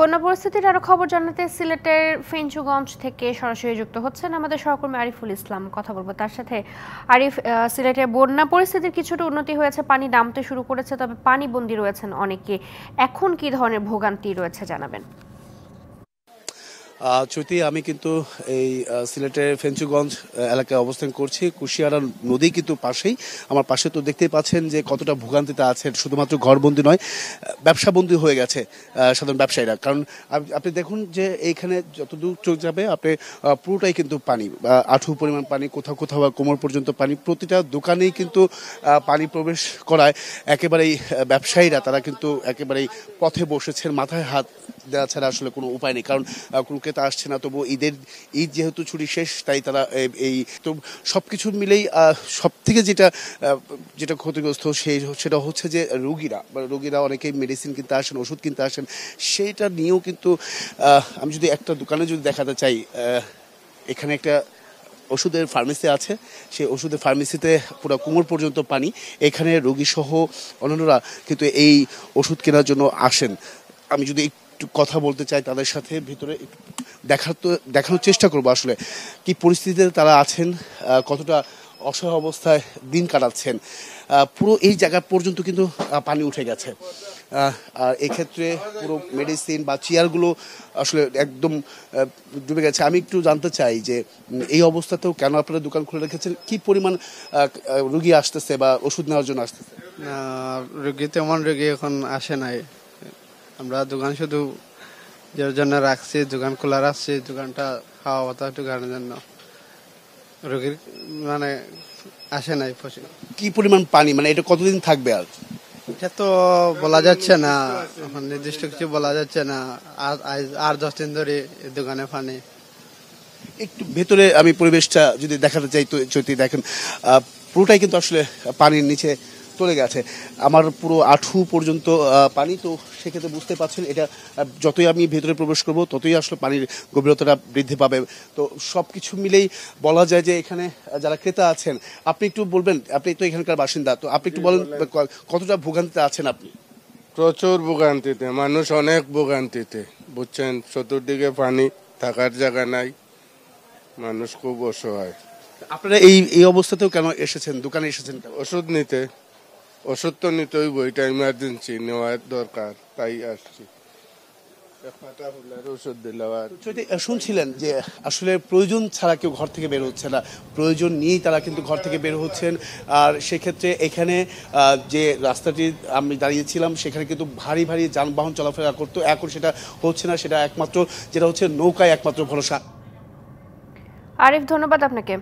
বন্যা পরিস্থিতির আরো খবর জানাতে সিলেটের ফেঞ্চুগঞ্জ থেকে সরাসরি যুক্ত হচ্ছেন আমাদের সহকর্মী আরিফুল ইসলাম। কথা বলবো তার সাথে। আরিফ, সিলেটের বন্যা পরিস্থিতির কিছুটা উন্নতি হয়েছে, পানি নামতে শুরু করেছে, তবে পানিবন্দী রয়েছেন অনেকে। এখন কি ধরনের ভোগান্তি রয়েছে জানাবেন। চৈতি, আমি কিন্তু এই সিলেটের ফেঞ্চুগঞ্জ এলাকায় অবস্থান করছি। কুশিয়ারা নদী কিন্তু পাশেই, আমার পাশে তো দেখতেই পাচ্ছেন যে কতটা ভোগান্তিতে আছে। শুধুমাত্র ঘরবন্দি নয়, ব্যবসাবন্দি হয়ে গেছে সাধারণ ব্যবসায়ীরা। কারণ আপনি দেখুন যে এইখানে যতদূর চোখ যাবে আপনি পুরোটাই কিন্তু পানি, আঁঠু পরিমাণ পানি, কোথাও কোথাও কোমর পর্যন্ত পানি। প্রতিটা দোকানেই কিন্তু পানি প্রবেশ করায় একেবারেই ব্যবসায়ীরা তারা কিন্তু একেবারেই পথে বসেছেন, মাথায় হাত দেওয়া ছাড়া আসলে কোনো উপায় নেই। কারণ কোনো ক্রেতা আসছে না। তবু ঈদ যেহেতু ছুটি শেষ, তাই তারা এই তো সবকিছু মিলেই সব থেকে যেটা ক্ষতিগ্রস্ত সেটা হচ্ছে যে রোগীরা অনেকেই মেডিসিন কিনতে আসেন, ওষুধ কিনতে আসেন। সেইটা নিয়েও কিন্তু আমি যদি একটা দোকানে যদি দেখাতে চাই, এখানে একটা ওষুধের ফার্মেসি আছে, সেই ওষুধের ফার্মেসিতে পুরো কোমর পর্যন্ত পানি। এখানে রোগী সহ অন্যান্যরা কিন্তু এই ওষুধ কেনার জন্য আসেন। আমি যদি একটু কথা বলতে চাই তাদের সাথে, ভিতরে দেখানোর চেষ্টা করবো আসলে কি পরিস্থিতিতে তারা আছেন, কতটা অসহায় অবস্থায় দিন কাটাচ্ছেন। পুরো এই জায়গা পর্যন্ত কিন্তু পানি উঠে গেছে। আর এক্ষেত্রে পুরো মেডিসিন বা চেয়ারগুলো আসলে একদম ডুবে গেছে। আমি একটু জানতে চাই যে এই অবস্থাতেও কেন আপনারা দোকান খুলে রেখেছেন? কি পরিমাণ রুগী আসতেছে বা ওষুধ নেওয়ার জন্য আসতেছে? রুগী তেমন রুগী এখন আসে নাই। আমরা দোকান শুধু যার জন্য রাখছি, দোকান খোলা রাখছি, দোকানটা খাওয়া বাতা একটু গাড়ির জন্য। রোগীর মানে আসে নাই। কি পরিমাণ পানি, মানে এটা কতদিন থাকবে? এটা তো বলা যাচ্ছে না, নির্দিষ্ট কিছু বলা যাচ্ছে না। আর 10 দিন ধরে দোকানে পানি। একটু ভেতরে আমি পরিবেশটা যদি দেখাতে চাই তো চৈতি, দেখেন পুরোটাই কিন্তু আসলে পানির নিচে চলে গেছে। আমার পুরো আঁঠু পর্যন্ত পানি। তো সেক্ষেত্রে বুঝতে পারছেন, এটা যতই আমি ভেতরে প্রবেশ করব ততই আসলে পানির গভীরতাটা বৃদ্ধি পাবে। তো সব কিছু মিলেই বলা যায় যে এখানে যারা ক্রেতা আছেন, আপনি একটু বলবেন, আপনি তো এখানকার বাসিন্দা, তো আপনি একটু বলেন কতটা ভোগান্তিতে আছেন আপনি? প্রচুর ভোগান্তিতে, মানুষ অনেক ভোগান্তিতে, বুঝছেন। চতুর্দিকে পানি, থাকার জায়গা নাই, মানুষ খুব অসহায়। আপনারা এই অবস্থাতেও কেন এসেছেন, দোকানে এসেছেন? ওষুধ নিতে, ওষুধ তো নিতেই, বইটা ইমার্জেন্সি নেওয়ার দরকার, তাই আসছি। ওষুধ দিলাম। শুনছিলেন যে আসলে প্রয়োজন ছাড়া কেউ ঘর থেকে বের হচ্ছে না, প্রয়োজন নিয়েই তারা কিন্তু ঘর থেকে বের হচ্ছেন। আর সেক্ষেত্রে এখানে যে রাস্তাটি আমি দাঁড়িয়েছিলাম সেখানে কিন্তু ভারী ভারী যানবাহন চলাফেরা করতো, এখন সেটা হচ্ছে না। সেটা একমাত্র যেটা হচ্ছে নৌকায় একমাত্র ভরসা। আরিফ, ধন্যবাদ আপনাকে।